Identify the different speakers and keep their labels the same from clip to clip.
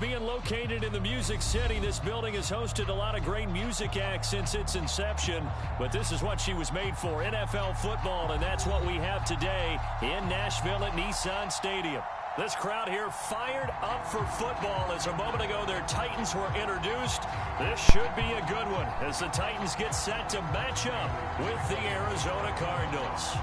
Speaker 1: Being located in the Music City, this building has hosted a lot of great music acts since its inception, but this is what she was made for, NFL football, and that's what we have today in Nashville at Nissan Stadium. This crowd here fired up for football as a moment ago their Titans were introduced. This should be a good one as the Titans get set to match up with the Arizona Cardinals.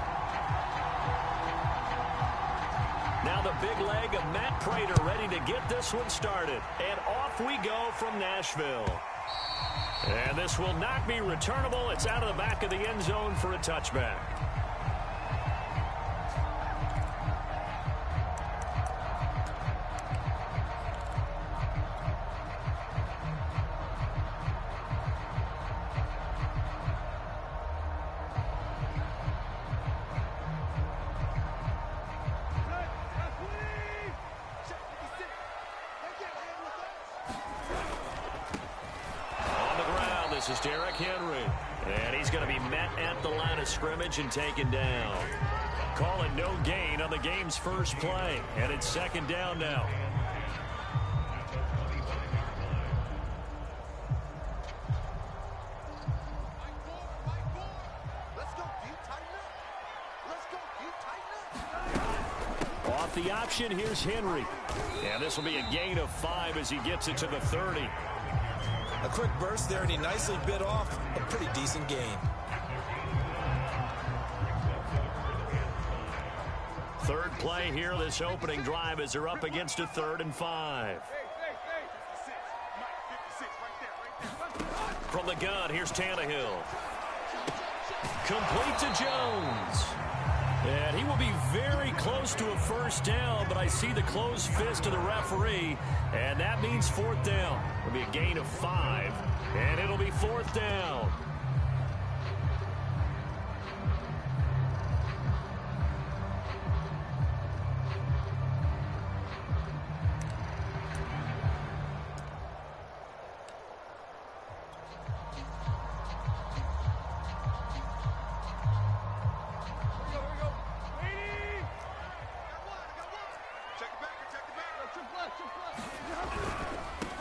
Speaker 1: Now the big leg of Matt Prater ready to get this one started. And off we go from Nashville. And this will not be returnable. It's out of the back of the end zone for a touchback. This is Derrick Henry, and he's going to be met at the line of scrimmage and taken down. Call it no gain on the game's first play, and it's second down now. Off the option, here's Henry. And this will be a gain of 5 as he gets it to the 30.
Speaker 2: A quick burst there, and he nicely bit off a pretty decent gain.
Speaker 1: Third play here, this opening drive as they're up against a 3rd and 5. From the gun, here's Tannehill. Complete to Jones. And he will be very close to a first down, but I see the closed fist of the referee, and that means 4th down. It'll be a gain of 5, and it'll be 4th down.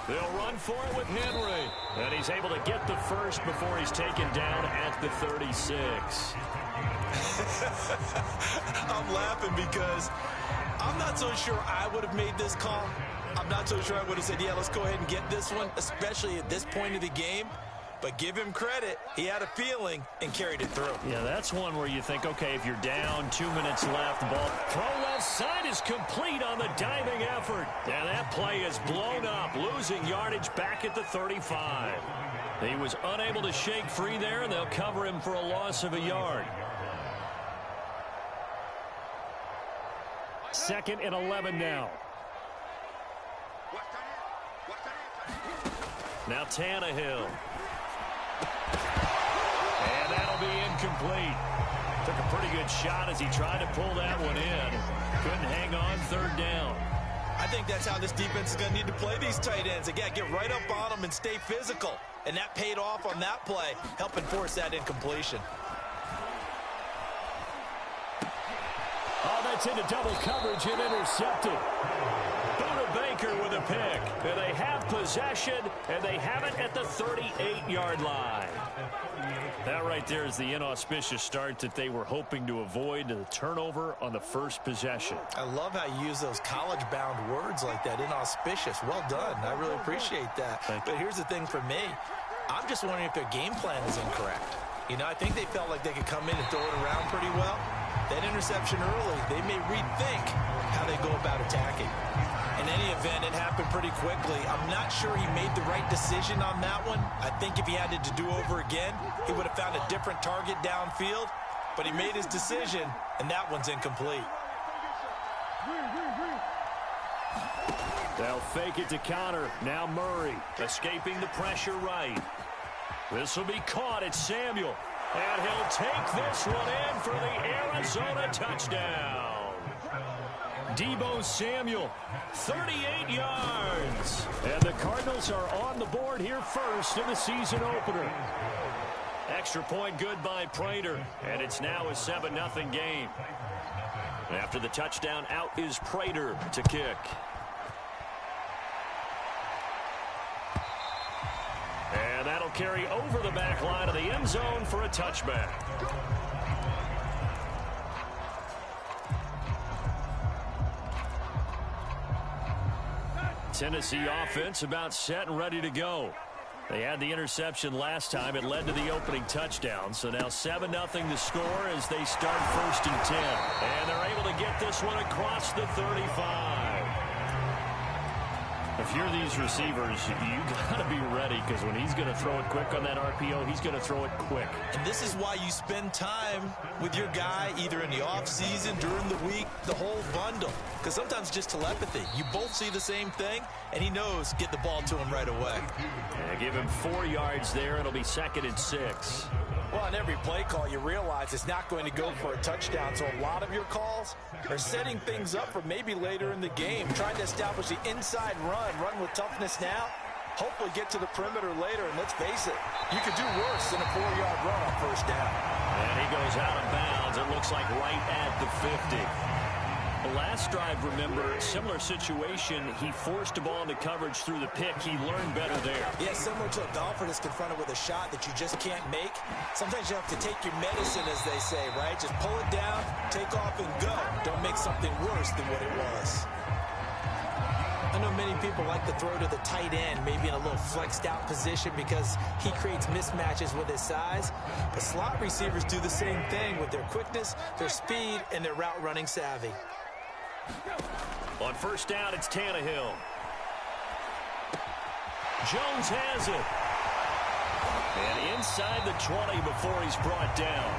Speaker 1: They'll run for it with Henry. And he's able to get the first before he's taken down at the 36.
Speaker 2: I'm laughing because I'm not so sure I would have made this call. I'm not so sure I would have said, yeah, let's go ahead and get this one, especially at this point of the game. But give him credit. He had a feeling and carried it through.
Speaker 1: Yeah, that's one where you think, okay, if you're down, 2 minutes left, the ball throw left side is complete on the diving effort. And that play is blown up, losing yardage back at the 35. He was unable to shake free there, and they'll cover him for a loss of a yard. 2nd and 11 now. Now Tannehill. And that'll be incomplete. Took a pretty good shot as he tried to pull that one in. Couldn't hang on, 3rd down.
Speaker 2: I think that's how this defense is going to need to play these tight ends. Again, get right up on them and stay physical. And that paid off on that play, helping force that incompletion.
Speaker 1: Oh, that's into double coverage and intercepted. Buda Baker with a pick. And they have possession, and they have it at the 38-yard line. That right there is the inauspicious start that they were hoping to avoid, the turnover on the first possession.
Speaker 2: I love how you use those college-bound words like that, inauspicious. Well done. I really appreciate that. But here's the thing for me. I'm just wondering if their game plan is incorrect. You know, I think they felt like they could come in and throw it around pretty well. That interception early, they may rethink how they go about attacking. In any event, it happened pretty quickly. I'm not sure he made the right decision on that one. I think if he had to do over again, he would have found a different target downfield. But he made his decision, and that one's incomplete.
Speaker 1: They'll fake it to Connor. Now Murray escaping the pressure right. This will be caught. It's Samuel. And he'll take this one in for the Arizona touchdown. Deebo Samuel, 38 yards. And the Cardinals are on the board here first in the season opener. Extra point good by Prater. And it's now a 7-0 game. After the touchdown, out is Prater to kick. carry over the back line of the end zone for a touchback. Tennessee offense about set and ready to go. They had the interception last time. It led to the opening touchdown. So now 7-0 to score as they start 1st and 10. And they're able to get this one across the 35. If you're these receivers, you got to be ready, because when he's going to throw it quick on that RPO, he's going to throw it quick.
Speaker 2: And this is why you spend time with your guy either in the offseason, during the week, the whole bundle. Because sometimes just telepathy. You both see the same thing, and he knows get the ball to him right away.
Speaker 1: Yeah, give him 4 yards there. It'll be 2nd and 6.
Speaker 3: Well, on every play call, you realize it's not going to go for a touchdown. So a lot of your calls are setting things up for maybe later in the game, trying to establish the inside run with toughness now, hopefully get to the perimeter later. And let's face it, you could do worse than a 4-yard run on 1st down.
Speaker 1: And he goes out of bounds. It looks like right at the 50. The last drive, remember, similar situation. He forced a ball into coverage through the pick. He learned better there.
Speaker 3: Yeah, similar to a golfer that's confronted with a shot that you just can't make. Sometimes you have to take your medicine, as they say, right? Just pull it down, take off, and go. Don't make something worse than what it was. I know many people like to throw to the tight end, maybe in a little flexed out position because he creates mismatches with his size. But slot receivers do the same thing with their quickness, their speed, and their route running savvy.
Speaker 1: On 1st down, it's Tannehill. Jones has it. And inside the 20 before he's brought down.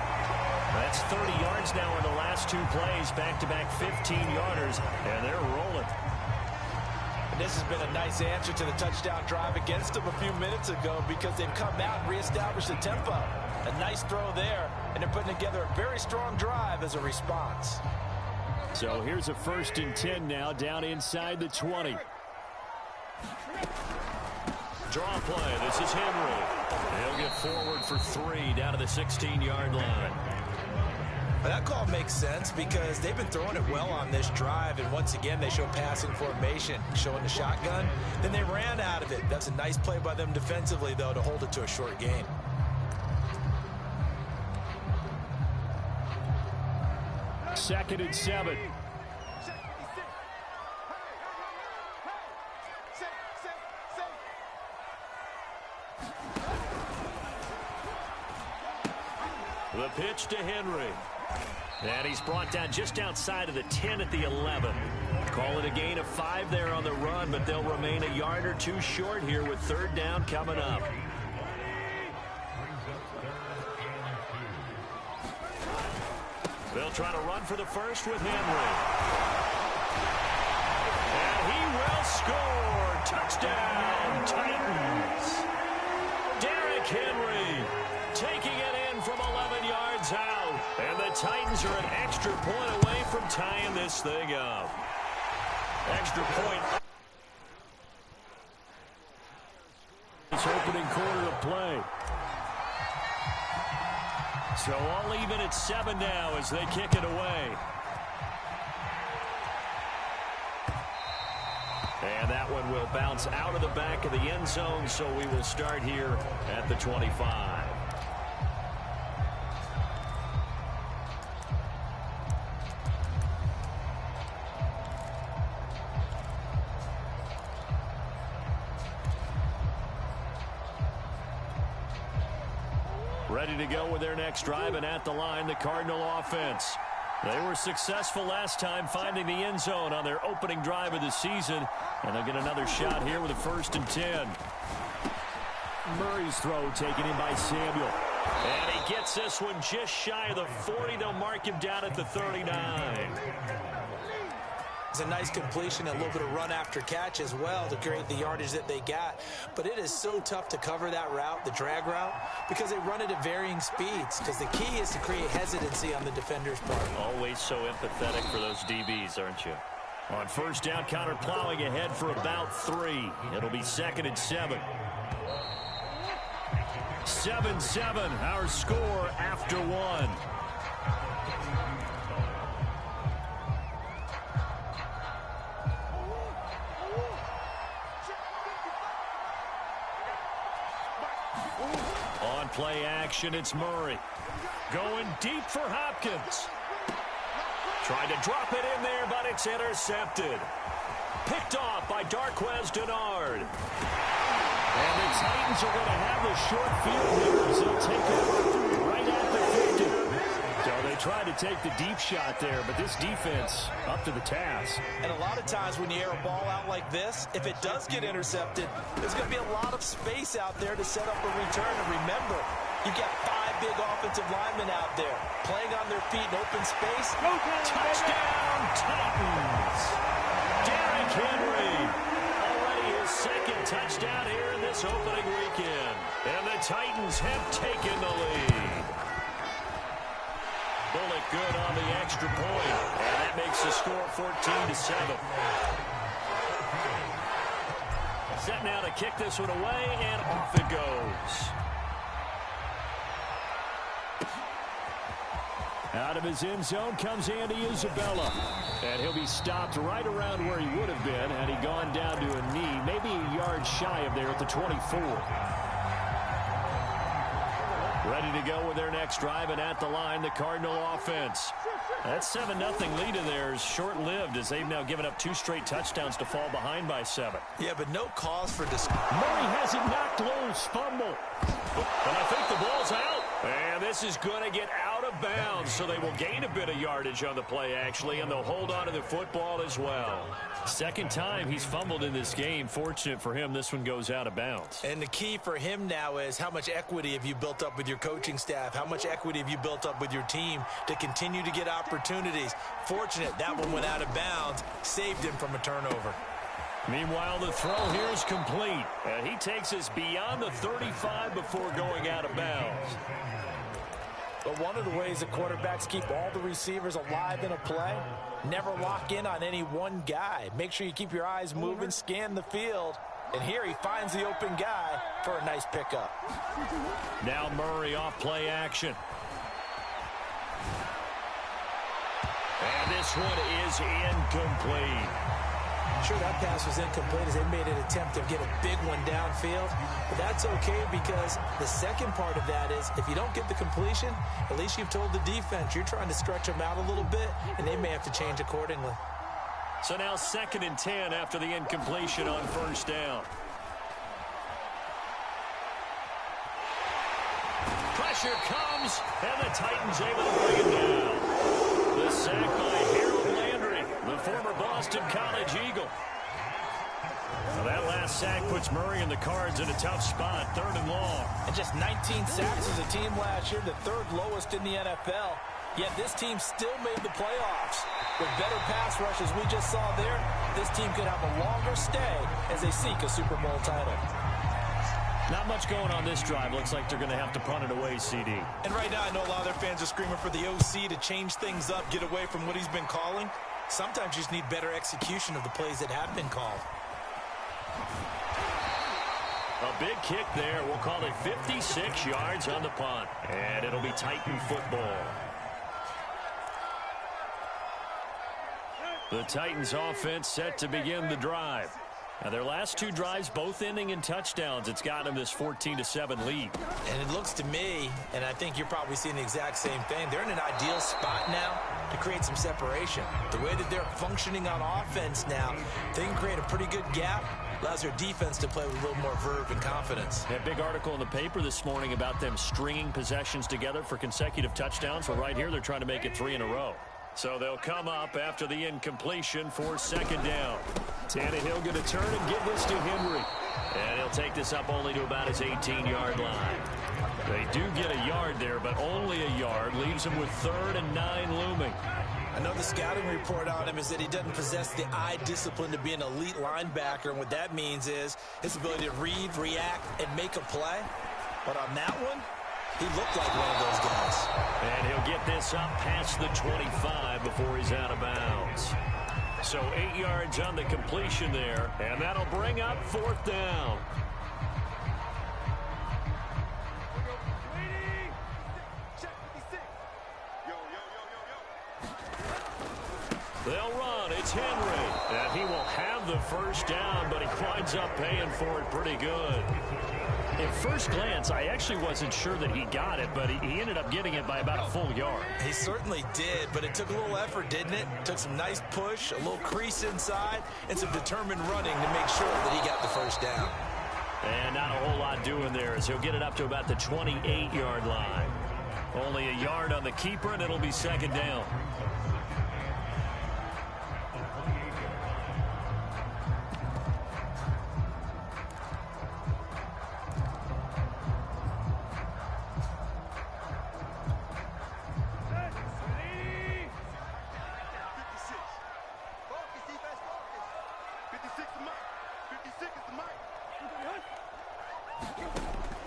Speaker 1: That's 30 yards now in the last 2 plays, back-to-back 15-yarders, and they're rolling.
Speaker 3: And this has been a nice answer to the touchdown drive against them a few minutes ago, because they've come out and reestablished the tempo. A nice throw there, and they're putting together a very strong drive as a response.
Speaker 1: So here's a 1st and 10 now, down inside the 20. Draw play. This is Henry. He'll get forward for 3 down to the 16-yard line.
Speaker 2: That call makes sense because they've been throwing it well on this drive, and once again they show passing formation, showing the shotgun. Then they ran out of it. That's a nice play by them defensively, though, to hold it to a short gain.
Speaker 1: Second and 7. The pitch to Henry. And he's brought down just outside of the 10 at the 11. Call it a gain of 5 there on the run, but they'll remain a yard or 2 short here with 3rd down coming up. They'll try to run for the first with Henry. And he will score. Touchdown, Titans. Derrick Henry taking it in from 11 yards out. And the Titans are an extra point away from tying this thing up. Extra point. This opening quarter of play. So all even at 7 now as they kick it away. And that one will bounce out of the back of the end zone, so we will start here at the 25. Ready to go with their next drive, and at the line, the Cardinal offense. They were successful last time finding the end zone on their opening drive of the season, and they'll get another shot here with a 1st and 10. Murray's throw taken in by Samuel. And he gets this one just shy of the 40. They'll mark him down at the 39.
Speaker 3: It's a nice completion, a little bit of run after catch as well to create the yardage that they got. But it is so tough to cover that route, the drag route, because they run it at varying speeds. Because the key is to create hesitancy on the defender's part.
Speaker 1: Always so empathetic for those DBs, aren't you? On 1st down, counter plowing ahead for about 3. It'll be 2nd and 7. 7-7, our score after 1. play action. It's Murray. Going deep for Hopkins. Tried to drop it in there, but it's intercepted. Picked off by Darquez Denard. And the Titans are going to have a short field here as they'll take it right at the 50. So they tried to take the deep shot there, but this defense up to the task.
Speaker 3: And a lot of times when you air a ball out like this, if it does get intercepted, there's going to be a lot of space out there to set up a return. And remember, you've got 5 big offensive linemen out there playing on their feet in open space.
Speaker 1: Touchdown, Titans! Derrick Henry, already his second touchdown here in this opening weekend. And the Titans have taken the lead. Bullet good on the extra point. And that makes the score 14-7. Set now to kick this one away, and off it goes. Out of his end zone comes Andy Isabella. And he'll be stopped right around where he would have been had he gone down to a knee, maybe a yard shy of there at the 24. Ready to go with their next drive, and at the line, the Cardinal offense. That 7-0 lead of theirs short-lived as they've now given up 2 straight touchdowns to fall behind by 7.
Speaker 2: Yeah, but no cause for discussion.
Speaker 1: Murray has it knocked loose. Fumble. And I think the ball's out. And this is going to get out of bounds, so they will gain a bit of yardage on the play, actually, and they'll hold on to the football as well. Second time he's fumbled in this game. Fortunate for him, this one goes out of bounds.
Speaker 2: And the key for him now is how much equity have you built up with your coaching staff? How much equity have you built up with your team to continue to get opportunities? Fortunate that one went out of bounds, saved him from a turnover.
Speaker 1: Meanwhile, the throw here is complete. And he takes us beyond the 35 before going out of bounds.
Speaker 3: But one of the ways the quarterbacks keep all the receivers alive in a play, never lock in on any one guy. Make sure you keep your eyes moving, scan the field. And here he finds the open guy for a nice pickup.
Speaker 1: Now Murray off play action. And this one is incomplete.
Speaker 3: Sure, that pass was incomplete as they made an attempt to get a big one downfield. But that's okay because the second part of that is if you don't get the completion, at least you've told the defense you're trying to stretch them out a little bit, and they may have to change accordingly.
Speaker 1: So now 2nd and 10 after the incompletion on first down. Pressure comes, and the Titans able to bring it down. The sack by Harold Landry, the former Boston College Eagle. Well, that last sack puts Murray and the Cards in a tough spot, 3rd and long.
Speaker 3: And just 19 sacks as a team last year, the 3rd lowest in the NFL. Yet this team still made the playoffs. With better pass rush as we just saw there, this team could have a longer stay as they seek a Super Bowl title.
Speaker 1: Not much going on this drive. Looks like they're going to have to punt it away, CD.
Speaker 2: And right now I know a lot of their fans are screaming for the OC to change things up, get away from what he's been calling. Sometimes you just need better execution of the plays that have been called.
Speaker 1: A big kick there. We'll call it 56 yards on the punt. And it'll be Titan football. The Titans offense set to begin the drive. Now their last 2 drives both ending in touchdowns. It's gotten them this 14-7 lead.
Speaker 2: And it looks to me, and I think you're probably seeing the exact same thing, they're in an ideal spot now to create some separation. The way that they're functioning on offense now, they can create a pretty good gap. Allows their defense to play with a little more verve and confidence.
Speaker 1: That big article in the paper this morning about them stringing possessions together for consecutive touchdowns. Well, right here they're trying to make it 3 in a row. So they'll come up after the incompletion for 2nd down. Tannehill going to turn and give this to Henry. And he'll take this up only to about his 18-yard line. They do get a yard there, but only a yard. Leaves him with 3rd and 9 looming.
Speaker 2: I know the scouting report on him is that he doesn't possess the eye discipline to be an elite linebacker. And what that means is his ability to read, react, and make a play. But on that one, he looked like one of those guys.
Speaker 1: And he'll get this up past the 25 before he's out of bounds. So 8 yards on the completion there, and that'll bring up 4th down. They'll run. It's Henry. And he will have the first down, but he winds up paying for it pretty good. At first glance, I actually wasn't sure that he got it, but he ended up getting it by about a full yard.
Speaker 3: He certainly did, but it took a little effort, didn't it? Took some nice push, a little crease inside, and some determined running to make sure that he got the first down.
Speaker 1: And not a whole lot doing there as he'll get it up to about the 28-yard line. Only a yard on the keeper, and it'll be second down.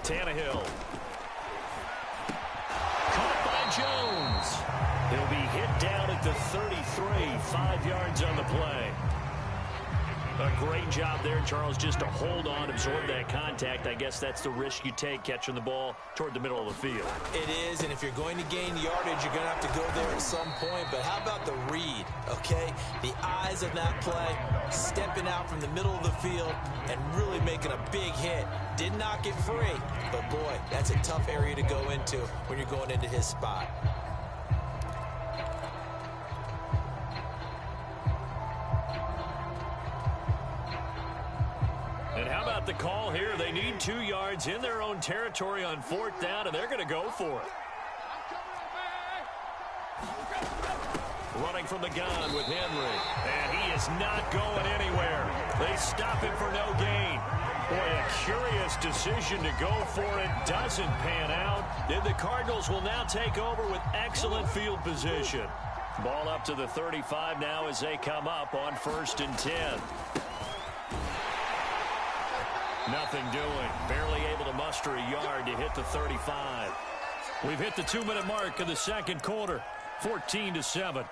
Speaker 1: Tannehill. Caught by Jones. He'll be hit down at the 33, 5 yards on the play. A great job there, Charles, just to hold on, absorb that contact. I guess that's the risk you take catching the ball toward the middle of the field.
Speaker 3: It is, and if you're going to gain yardage, you're going to have to go there at some point. But how about the read, okay? The eyes of that play, stepping out from the middle of the field and really making a big hit. Did not get free, but boy, that's a tough area to go into when you're going into his spot.
Speaker 1: And how about the call here? They need 2 yards in their own territory on 4th down, and they're going to go for it. Running from the gun with Henry, and he is not going anywhere. They stop it for no gain. Boy, a curious decision to go for it. Doesn't pan out. And the Cardinals will now take over with excellent field position. Ball up to the 35 now as they come up on 1st and 10. Nothing doing. Barely able to muster a yard to hit the 35. We've hit the 2-minute mark of the second quarter. 14-7.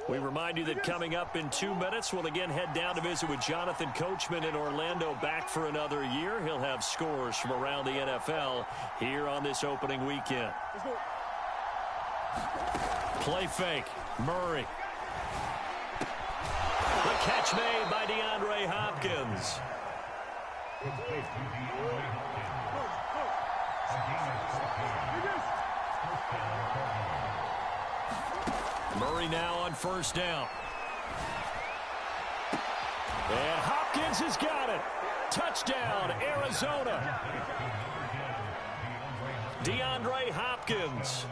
Speaker 1: We remind you that coming up in 2 minutes, we'll again head down to visit with Jonathan Coachman in Orlando, back for another year. He'll have scores from around the NFL here on this opening weekend. Play fake. Murray. The catch made by DeAndre Hopkins. Murray now on 1st down. And Hopkins has got it. Touchdown, Arizona. DeAndre Hopkins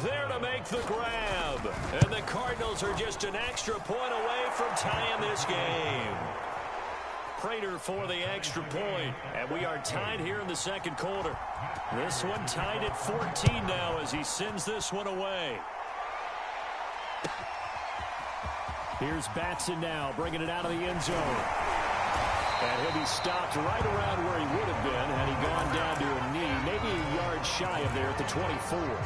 Speaker 1: there to make the grab. And the Cardinals are just an extra point away from tying this game. Prater for the extra point. And we are tied here in the second quarter. This one tied at 14 now as he sends this one away. Here's Batson now, bringing it out of the end zone. And he'll be stopped right around where he would have been had he gone down to a knee, maybe a yard shy of there at the 24.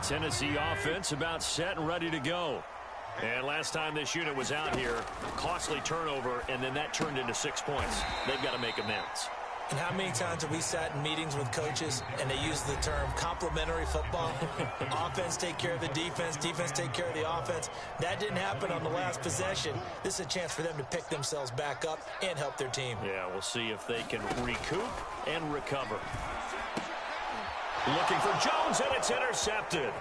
Speaker 1: Tennessee offense about set and ready to go. And last time this unit was out here, costly turnover, and then that turned into 6 points. They've got to make amends.
Speaker 3: And how many times have we sat in meetings with coaches and they use the term complementary football? Offense take care of the defense, defense take care of the offense. That didn't happen on the last possession. This is a chance for them to pick themselves back up and help their team.
Speaker 1: Yeah, we'll see if they can recoup and recover. Looking for Jones, and it's intercepted.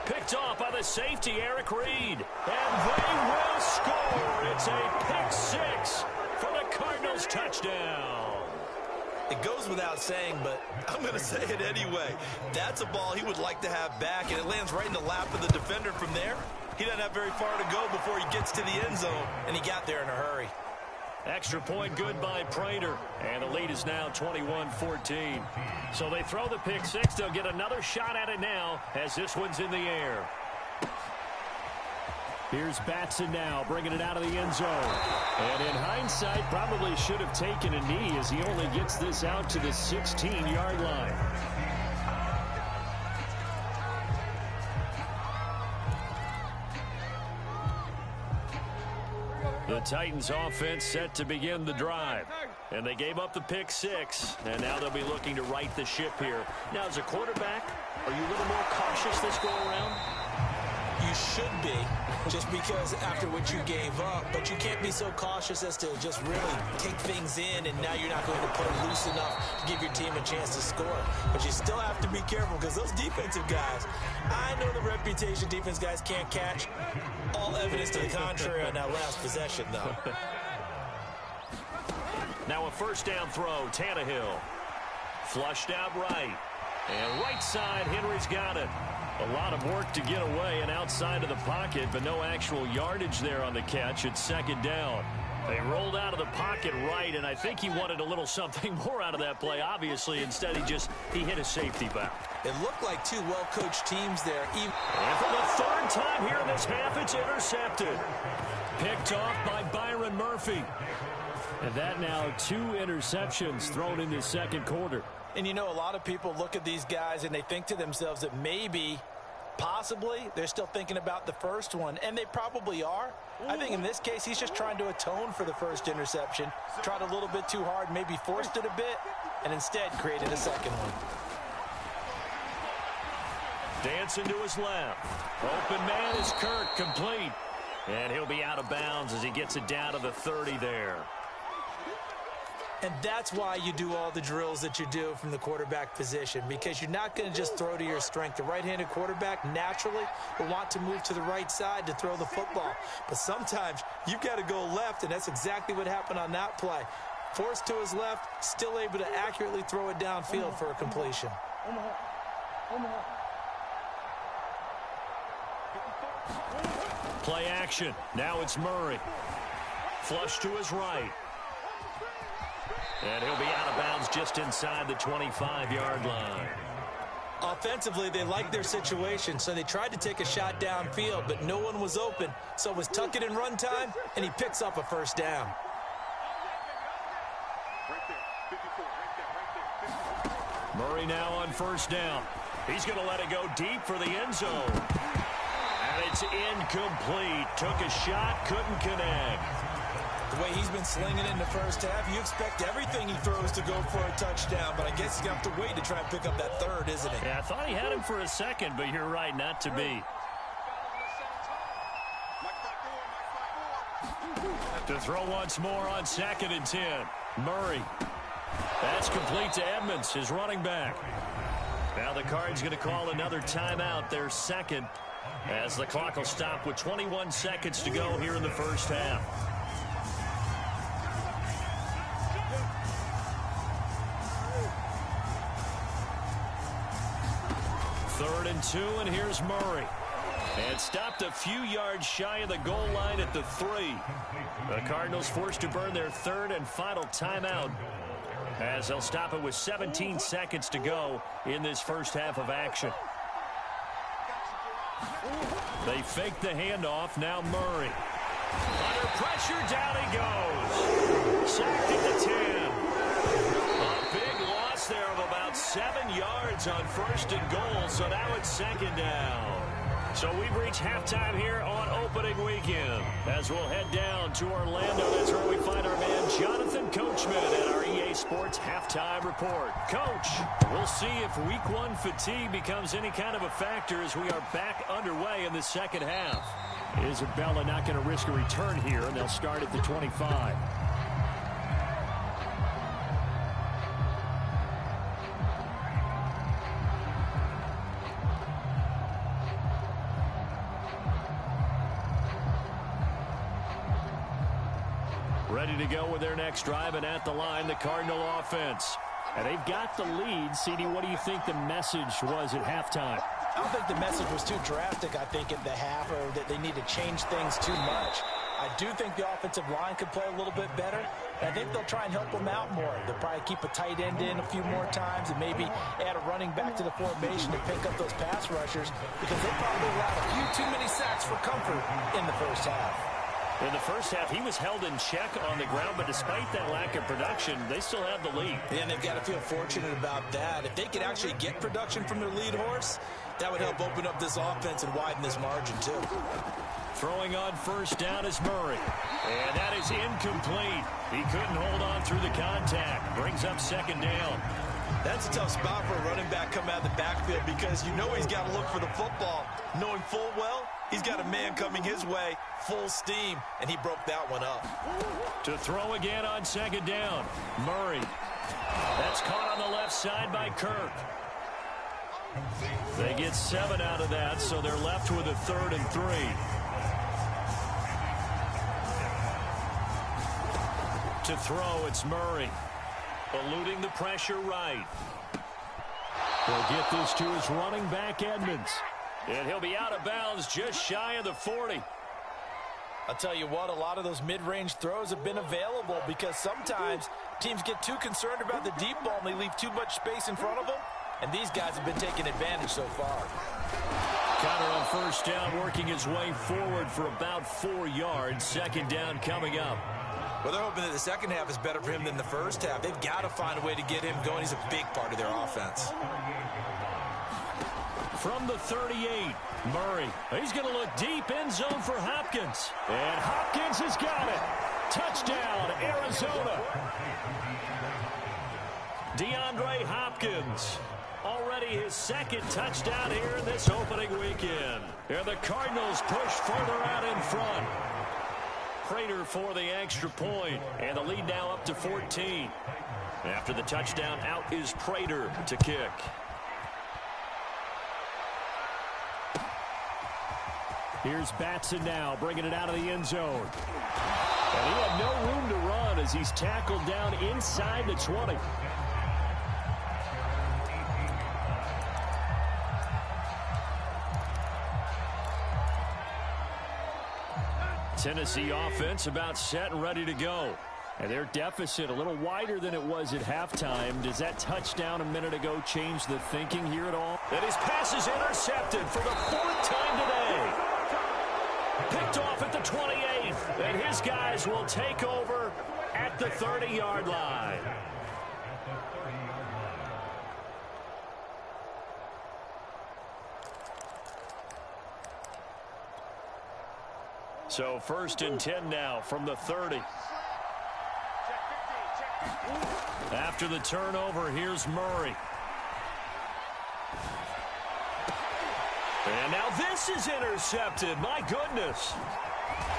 Speaker 1: Picked off by the safety, Eric Reed. And they will score. It's a pick six for the Cardinals touchdown.
Speaker 2: It goes without saying, but I'm going to say it anyway. That's a ball he would like to have back, and it lands right in the lap of the defender from there. He doesn't have very far to go before he gets to the end zone, and he got there in a hurry.
Speaker 1: Extra point good by Prater, and the lead is now 21-14. So they throw the pick six. They'll get another shot at it now as this one's in the air. Here's Batson now, bringing it out of the end zone. And in hindsight, probably should have taken a knee as he only gets this out to the 16-yard line. The Titans offense set to begin the drive. And they gave up the pick 6, and now they'll be looking to right the ship here. Now, as a quarterback, are you a little more cautious this go-around?
Speaker 3: You should be, just because after what you gave up. But you can't be so cautious as to just really take things in, and now you're not going to play loose enough to give your team a chance to score. But you still have to be careful, because those defensive guys, I know the reputation defense guys can't catch. All evidence to the contrary on that last possession, though.
Speaker 1: Now a first down throw, Tannehill. Flushed out right. And right side, Henry's got it. A lot of work to get away and outside of the pocket, but no actual yardage there on the catch. It's second down. They rolled out of the pocket right, and I think he wanted a little something more out of that play, obviously. Instead, he hit a safety valve.
Speaker 3: It looked like two well-coached teams there.
Speaker 1: And for the third time here in this half, it's intercepted. Picked off by Byron Murphy. And that now 2 interceptions thrown in the second quarter.
Speaker 3: And you know, a lot of people look at these guys and they think to themselves that maybe, possibly, they're still thinking about the first one. And they probably are. I think in this case, he's just trying to atone for the first interception. Tried a little bit too hard, maybe forced it a bit, and instead created a second one.
Speaker 1: Dancing to his left. Open man is Kirk, complete. And he'll be out of bounds as he gets it down to the 30 there.
Speaker 3: And that's why you do all the drills that you do from the quarterback position, because you're not going to just throw to your strength. The right-handed quarterback naturally will want to move to the right side to throw the football. But sometimes you've got to go left, and that's exactly what happened on that play. Forced to his left, still able to accurately throw it downfield for a completion.
Speaker 1: Play action. Now it's Murray. Flush to his right. And he'll be out of bounds just inside the 25-yard line.
Speaker 3: Offensively, they liked their situation, so they tried to take a shot downfield, but no one was open. So it was tuck it and run time, and he picks up a first down.
Speaker 1: Murray now on first down. He's going to let it go deep for the end zone. And it's incomplete. Took a shot, couldn't connect.
Speaker 3: The way he's been slinging it in the first half, you expect everything he throws to go for a touchdown, but I guess he's going to have to wait to try and pick up that third, isn't he?
Speaker 1: Yeah, I thought he had him for a second, but you're right, not to be. To throw once more on 2nd and 10. Murray. That's complete to Edmonds, his running back. Now the Cards going to call another timeout, their second, as the clock will stop with 21 seconds to go here in the first half. 3rd and 2, and here's Murray. And stopped a few yards shy of the goal line at the 3. The Cardinals forced to burn their 3rd and final timeout, as they'll stop it with 17 seconds to go in this first half of action. They fake the handoff. Now Murray. Under pressure, down he goes. Sacked at the 10. A big loss there of about 7 yards on 1st and goal, so now it's 2nd down. So we've reached halftime here on opening weekend. As we'll head down to Orlando, that's where we find our man Jonathan Coachman at our EA Sports Halftime Report. Coach, we'll see if Week 1 fatigue becomes any kind of a factor as we are back underway in the second half. Isabella not going to risk a return here, and they'll start at the 25. Ready to go with their next drive, and at the line, the Cardinal offense. And they've got the lead. CD, what do you think the message was at halftime?
Speaker 3: I don't think the message was too drastic, I think, at the half, or that they need to change things too much. I do think the offensive line could play a little bit better. And I think they'll try and help them out more. They'll probably keep a tight end in a few more times and maybe add a running back to the formation to pick up those pass rushers, because they probably allowed a few too many sacks for comfort in the first half.
Speaker 1: In the first half, he was held in check on the ground, but despite that lack of production, they still have the lead.
Speaker 3: And they've got to feel fortunate about that. If they could actually get production from their lead horse, that would help open up this offense and widen this margin, too.
Speaker 1: Throwing on first down is Murray. And that is incomplete. He couldn't hold on through the contact. Brings up second down.
Speaker 3: That's a tough spot for a running back coming out of the backfield because you know he's got to look for the football, knowing full well he's got a man coming his way, full steam, and he broke that one up.
Speaker 1: To throw again on second down, Murray. That's caught on the left side by Kirk. They get 7 out of that, so they're left with a 3rd and 3. To throw, it's Murray. Eluding the pressure right. He'll get this to his running back, Edmonds. And he'll be out of bounds just shy of the 40.
Speaker 3: I'll tell you what, a lot of those mid-range throws have been available because sometimes teams get too concerned about the deep ball and they leave too much space in front of them. And these guys have been taking advantage so far.
Speaker 1: Connor on first down, working his way forward for about 4 yards. Second down coming up.
Speaker 3: Well, they're hoping that the second half is better for him than the first half. They've got to find a way to get him going. He's a big part of their offense.
Speaker 1: From the 38, Murray. He's going to look deep end zone for Hopkins. And Hopkins has got it. Touchdown, Arizona. DeAndre Hopkins. Already his second touchdown here in this opening weekend. And the Cardinals push further out in front. Prater for the extra point, and the lead now up to 14. After the touchdown, out is Prater to kick. Here's Batson now, bringing it out of the end zone. And he had no room to run as he's tackled down inside the 20. Tennessee offense about set and ready to go. And their deficit a little wider than it was at halftime. Does that touchdown a minute ago change the thinking here at all? And his pass is intercepted for the 4th time today. Picked off at the 28th. And his guys will take over at the 30-yard line. So 1st and 10 now from the 30. After the turnover, here's Murray. And now this is intercepted. My goodness.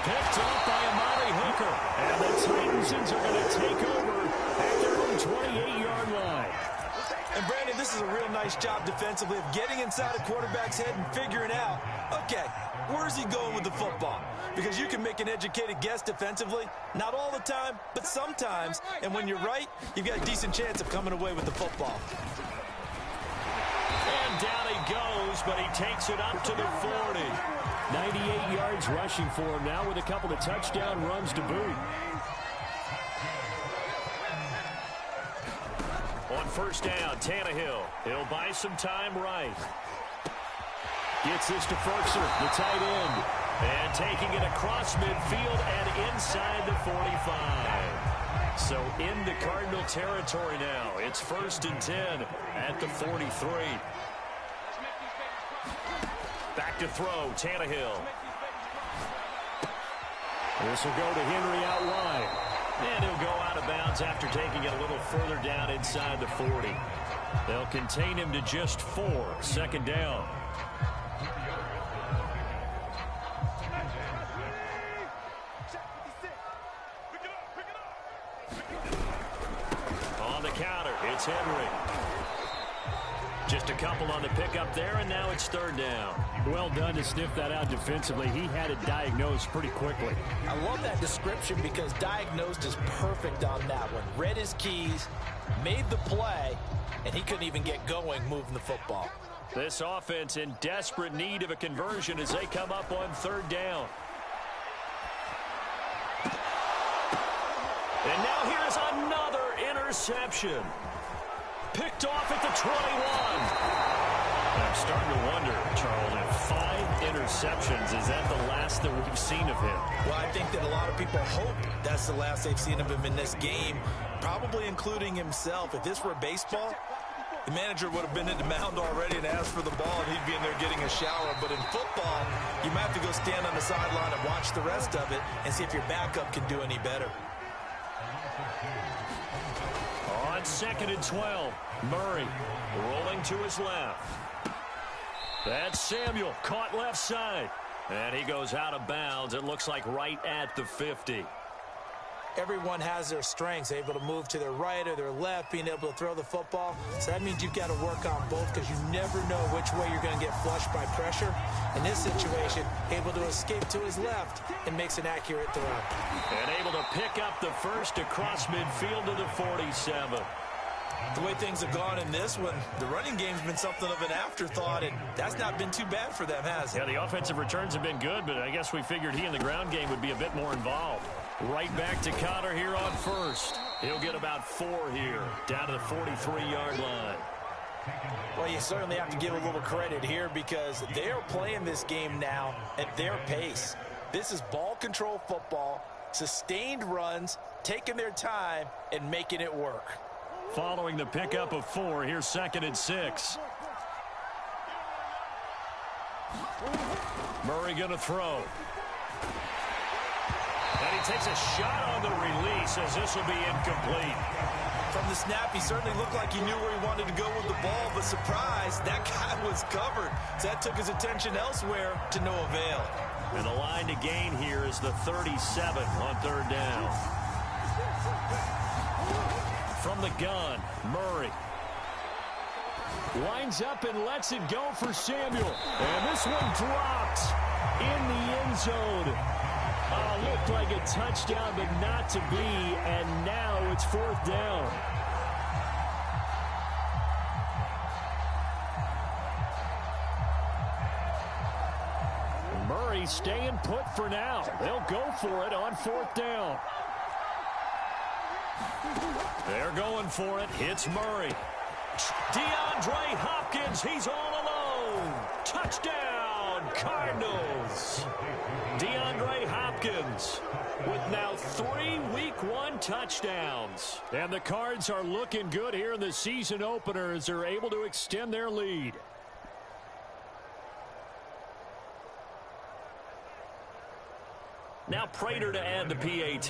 Speaker 1: Picked off by Amari Hooker. And the Titans are going to take over at their own 28-yard line.
Speaker 3: And Brandon, this is a real nice job defensively of getting inside a quarterback's head and figuring out, okay, where's he going with the football? Because you can make an educated guess defensively, not all the time, but sometimes. And when you're right, you've got a decent chance of coming away with the football.
Speaker 1: And down he goes, but he takes it up to the 40. 98 yards rushing for him now with a couple of touchdown runs to boot. On first down, Tannehill. He'll buy some time right. Gets this to Ferguson, the tight end. And taking it across midfield and inside the 45. So into Cardinal territory now. It's 1st and 10 at the 43. Back to throw, Tannehill. This will go to Henry out wide. And he'll go out of bounds after taking it a little further down inside the 40. They'll contain him to just 4. 2nd down. On the counter, it's Henry. Just a couple on the pickup there, and now it's 3rd down. Well done to sniff that out defensively. He had it diagnosed pretty quickly.
Speaker 3: I love that description because diagnosed is perfect on that one. Read his keys, made the play, and he couldn't even get going moving the football.
Speaker 1: This offense in desperate need of a conversion as they come up on 3rd down. And now here's another interception. Picked off at the 21. I'm starting to wonder, Charles, if 5 interceptions. Is that the last that we've seen of him?
Speaker 3: Well, I think that a lot of people hope that's the last they've seen of him in this game, probably including himself. If this were baseball, the manager would have been at the mound already and asked for the ball, and he'd be in there getting a shower. But in football, you might have to go stand on the sideline and watch the rest of it and see if your backup can do any better.
Speaker 1: On 2nd and 12, Murray rolling to his left. That's Samuel, caught left side. And he goes out of bounds. It looks like right at the 50.
Speaker 3: Everyone has their strengths, able to move to their right or their left, being able to throw the football. So that means you've got to work on both because you never know which way you're going to get flushed by pressure. In this situation, able to escape to his left and makes an accurate throw.
Speaker 1: And able to pick up the first across midfield to the 47.
Speaker 3: The way things have gone in this one, the running game's been something of an afterthought, and that's not been too bad for them, has it?
Speaker 1: Yeah, the offensive returns have been good, but I guess we figured he in the ground game would be a bit more involved. Right back to Connor here on first. He'll get about 4 here, down to the 43-yard line.
Speaker 3: Well, you certainly have to give a little credit here because they are playing this game now at their pace. This is ball control football, sustained runs, taking their time, and making it work.
Speaker 1: Following the pickup of 4, here's 2nd and 6. Murray going to throw. And he takes a shot on the release as this will be incomplete.
Speaker 3: From the snap, he certainly looked like he knew where he wanted to go with the ball, but surprise, that guy was covered. So that took his attention elsewhere to no avail.
Speaker 1: And the line to gain here is the 37 on 3rd down. From the gun, Murray. Lines up and lets it go for Samuel. And this one dropped in the end zone. Looked like a touchdown, but not to be. And now it's 4th down. Murray staying put for now. They'll go for it on 4th down. They're going for it. Hits Murray. DeAndre Hopkins, he's all alone. Touchdown, Cardinals. DeAndre Hopkins with now 3 Week 1 touchdowns. And the Cards are looking good here in the season opener as they're able to extend their lead. Now Prater to add the PAT.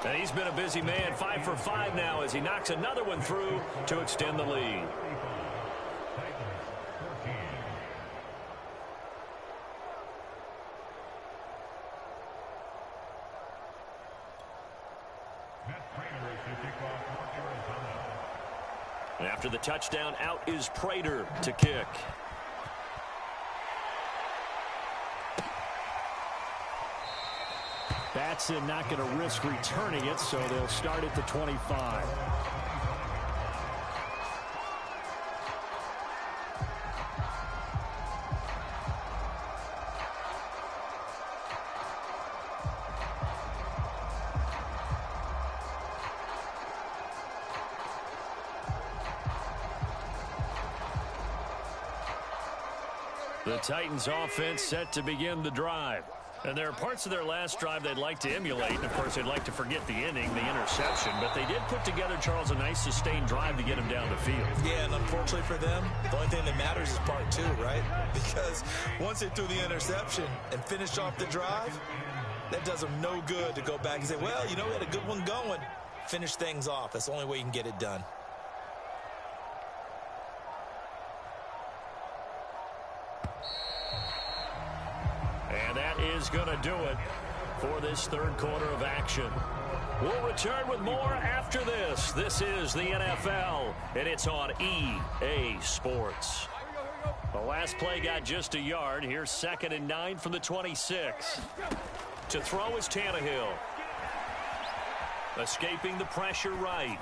Speaker 1: And he's been a busy man, 5 for 5 now as he knocks another one through to extend the lead. And after the touchdown, out is Prater to kick. Batson not going to risk returning it, so they'll start at the 25. The Titans offense set to begin the drive. And there are parts of their last drive they'd like to emulate. And, of course, they'd like to forget the inning, the interception. But they did put together, Charles, a nice sustained drive to get him down the field.
Speaker 3: Yeah, and unfortunately for them, the only thing that matters is part 2, right? Because once they threw the interception and finished off the drive, that does them no good to go back and say, well, you know, we had a good one going. Finish things off. That's the only way you can get it done.
Speaker 1: And that is going to do it for this 3rd quarter of action. We'll return with more after this. This is the NFL, and it's on EA Sports. The last play got just a yard. Here's 2nd and 9 from the 26. To throw is Tannehill. Escaping the pressure right.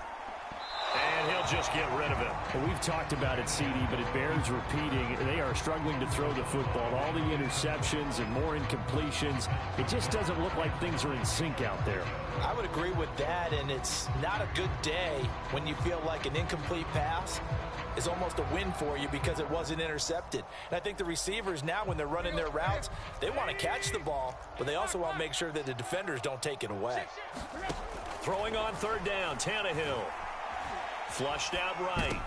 Speaker 1: And he'll just get rid of it.
Speaker 4: Well, we've talked about it, CD, but it bears repeating. They are struggling to throw the football. All the interceptions and more incompletions. It just doesn't look like things are in sync out there.
Speaker 3: I would agree with that, and it's not a good day when you feel like an incomplete pass is almost a win for you because it wasn't intercepted. And I think the receivers now, when they're running their routes, they want to catch the ball, but they also want to make sure that the defenders don't take it away.
Speaker 1: Throwing on third down, Tannehill. Flushed out right.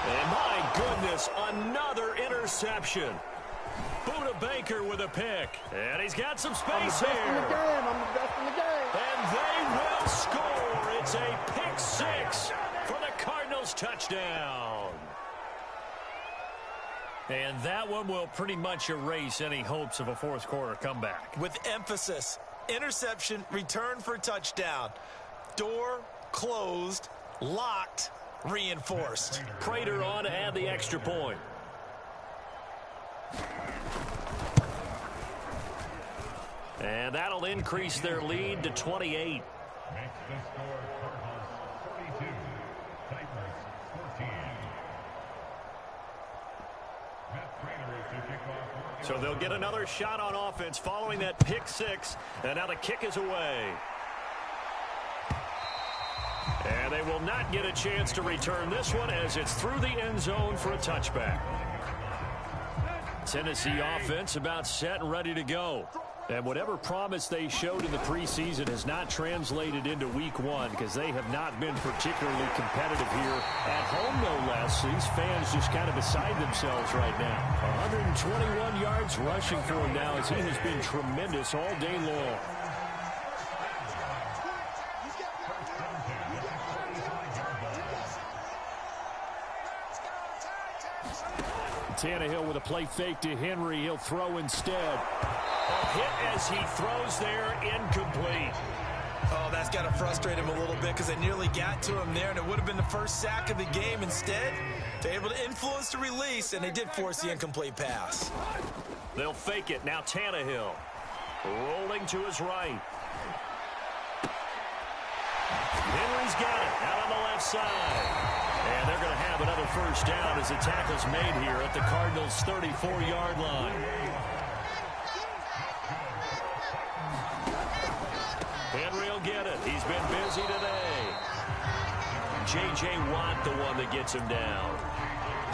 Speaker 1: And my goodness, another interception. Buda Baker with a pick. And he's got some space here.
Speaker 5: I'm the best in the game.
Speaker 1: And they will score. It's a pick six for the Cardinals touchdown. And that one will pretty much erase any hopes of a fourth quarter comeback.
Speaker 3: With emphasis, interception, return for touchdown. Door closed, locked, reinforced.
Speaker 1: Prater on to add the extra point. And that'll increase their lead to 28.
Speaker 6: Makes the score Cardinals 42, Titans 14. Matt Prater is to kick off.
Speaker 1: So they'll get another shot on offense following that pick six. And now the kick is away. And they will not get a chance to return this one as it's through the end zone for a touchback. Tennessee offense about set and ready to go. And whatever promise they showed in the preseason has not translated into week one because they have not been particularly competitive here at home, no less. These fans just kind of beside themselves right now. 121 yards rushing for him now as he has been tremendous all day long. Tannehill with a play fake to Henry. He'll throw instead. A hit as he throws there, incomplete.
Speaker 3: Oh, that's got to frustrate him a little bit because they nearly got to him there, and it would have been the first sack of the game. Instead, they're able to influence the release, and they did force the incomplete pass.
Speaker 1: They'll fake it. Now Tannehill rolling to his right. Henry's got it out on the left side. And they're going to have another first down as the tackle's made here at the Cardinals' 34-yard line. Henry will get it. He's been busy today. J.J. Watt, the one that gets him down.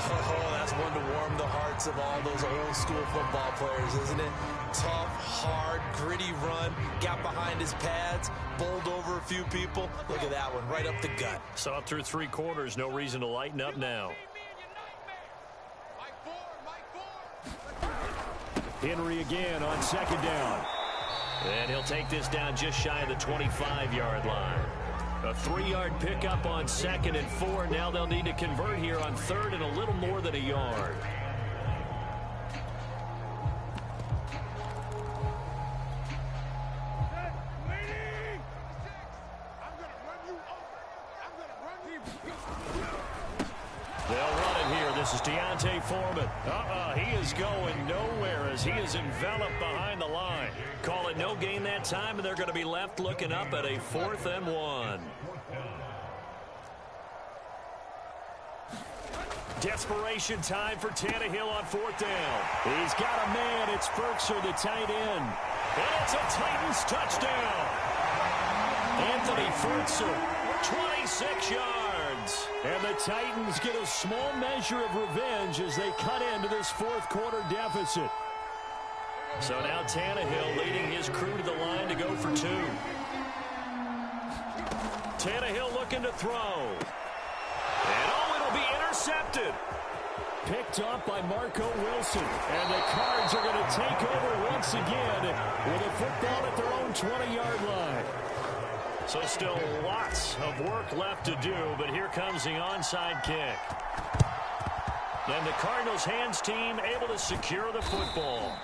Speaker 3: Oh, that's one to warm the hearts of all those old-school football players, isn't it? Tough, hard, gritty run. Got behind his pads, bowled over a few people. Look at that one, right up the gut.
Speaker 1: Saw through three quarters. No reason to lighten up now. Henry again on second down. And he'll take this down just shy of the 25-yard line. A 3-yard pickup on 2nd and 4. Now they'll need to convert here on 3rd and a little more than a yard. They'll run it here. This is Deontay Foreman. He is going nowhere as he is enveloped behind the line. Call it no gain that time, and they're going to be left looking up at a 4th and 1. Desperation time for Tannehill on 4th down. He's got a man. It's Firkser, the tight end. And it's a Titans touchdown. Anthony Firkser, 26 yards. And the Titans get a small measure of revenge as they cut into this 4th quarter deficit. So now Tannehill leading his crew to the line to go for 2. Tannehill looking to throw. And it'll be intercepted. Picked up by Marco Wilson. And the Cards are going to take over once again with a football at their own 20-yard line. So still lots of work left to do, but here comes the onside kick. And the Cardinals' hands team able to secure the football.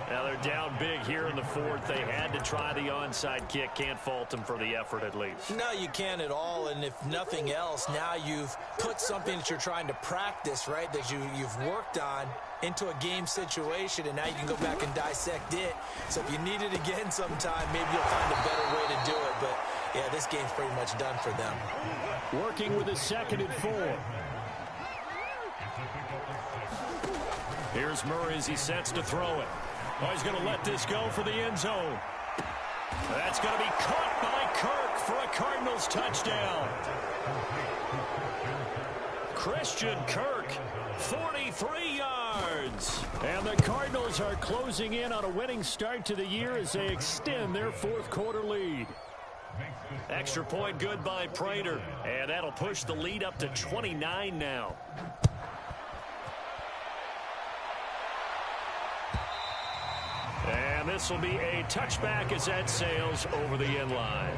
Speaker 1: Now they're down big here in the 4th. They had to try the onside kick. Can't fault them for the effort at least.
Speaker 3: No, you can't at all. And if nothing else, now you've put something that you're trying to practice, right, that you've worked on into a game situation, and now you can go back and dissect it. So if you need it again sometime, maybe you'll find a better way to do it. But yeah, this game's pretty much done for them.
Speaker 4: Working with a 2nd and 4.
Speaker 1: Here's Murray as he sets to throw it. Oh, he's going to let this go for the end zone. That's going to be caught by Kirk for a Cardinals touchdown. Christian Kirk, 43 yards.
Speaker 4: And the Cardinals are closing in on a winning start to the year as they extend their 4th quarter lead.
Speaker 1: Extra point good by Prater. And that'll push the lead up to 29 now. And this will be a touchback as that sails over the end line.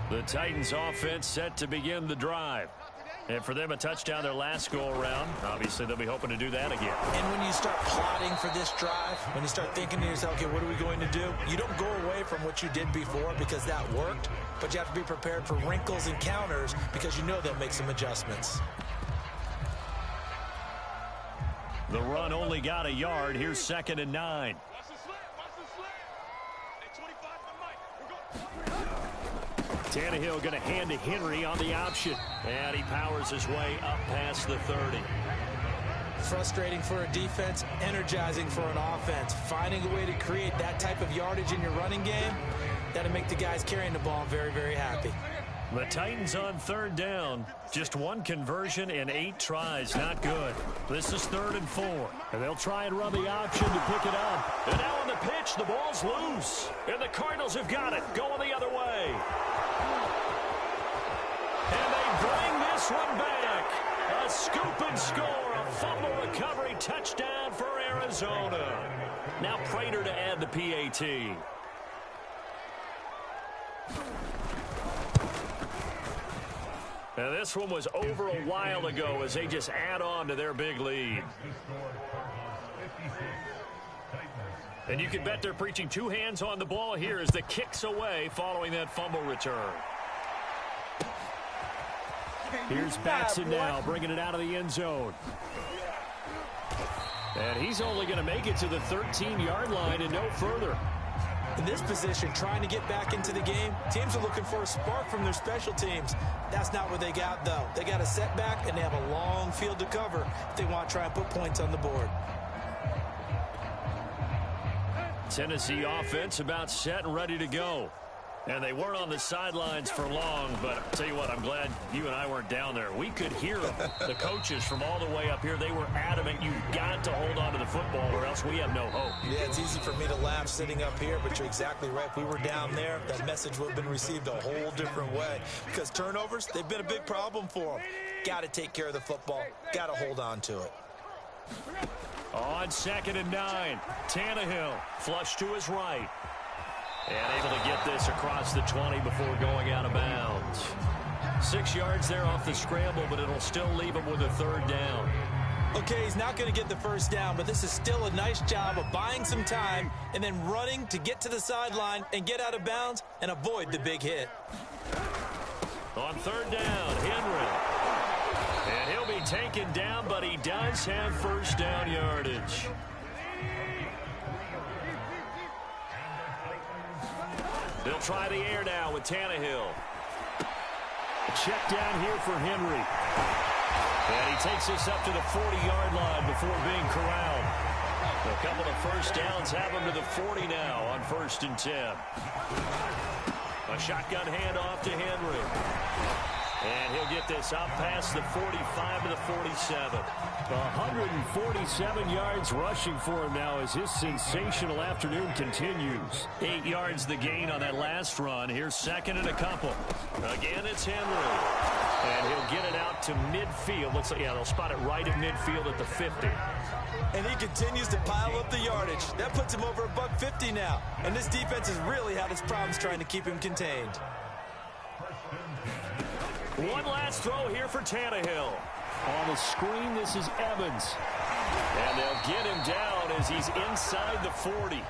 Speaker 1: The Titans offense set to begin the drive. And for them, a touchdown their last go-around. Obviously, they'll be hoping to do that again.
Speaker 3: And when you start plotting for this drive, when you start thinking to yourself, okay, what are we going to do? You don't go away from what you did before because that worked, but you have to be prepared for wrinkles and counters because you know they'll make some adjustments.
Speaker 1: The run only got a yard. Here's 2nd and 9.
Speaker 4: Tannehill going to hand to Henry on the option.
Speaker 1: And he powers his way up past the 30.
Speaker 3: Frustrating for a defense, energizing for an offense. Finding a way to create that type of yardage in your running game, that'll make the guys carrying the ball very, very happy.
Speaker 1: The Titans on 3rd down. Just 1 conversion and 8 tries. Not good. This is 3rd and 4.
Speaker 4: And they'll try and run the option to pick it up.
Speaker 1: And now on the pitch, the ball's loose. And the Cardinals have got it. Going the other way. And they bring this one back. A scoop and score. A fumble recovery touchdown for Arizona. Now Prater to add the PAT. Now this one was over a while ago as they just add on to their big lead. And you can bet they're preaching 2 hands on the ball here as the kick's away following that fumble return.
Speaker 4: Here's Batson now, bringing it out of the end zone. And he's only going to make it to the 13-yard line and no further.
Speaker 3: In this position, trying to get back into the game, teams are looking for a spark from their special teams. That's not what they got, though. They got a setback, and they have a long field to cover if they want to try and put points on the board.
Speaker 1: Tennessee offense about set and ready to go. And they weren't on the sidelines for long, but I'll tell you what, I'm glad you and I weren't down there. We could hear the coaches from all the way up here. They were adamant, you've got to hold on to the football or else we have no hope.
Speaker 3: Yeah, it's easy for me to laugh sitting up here, but you're exactly right. If we were down there, that message would have been received a whole different way. Because turnovers, they've been a big problem for them. Got to take care of the football. Got to hold on to it.
Speaker 1: On 2nd and 9, Tannehill flush to his right. And able to get this across the 20 before going out of bounds. 6 yards there off the scramble, but it'll still leave him with a 3rd down.
Speaker 3: Okay, he's not going to get the 1st down, but this is still a nice job of buying some time and then running to get to the sideline and get out of bounds and avoid the big hit.
Speaker 1: On 3rd down, Henry. And he'll be taken down, but he does have 1st down yardage. They'll try the air now with Tannehill.
Speaker 4: Check down here for Henry.
Speaker 1: And he takes this up to the 40-yard line before being corralled. A couple of 1st downs have him to the 40 now on 1st and 10. A shotgun handoff to Henry. And he'll get this up past the 45 to the 47.
Speaker 4: 147 yards rushing for him now as his sensational afternoon continues.
Speaker 1: 8 yards the gain on that last run. Here's 2nd and a couple. Again, it's Henry. And he'll get it out to midfield. Looks like, yeah, they'll spot it right at midfield at the 50.
Speaker 3: And he continues to pile up the yardage. That puts him over $150 now. And this defense has really had its problems trying to keep him contained.
Speaker 1: One last throw here for Tannehill.
Speaker 4: On the screen, this is Evans.
Speaker 1: And they'll get him down as he's inside the 40.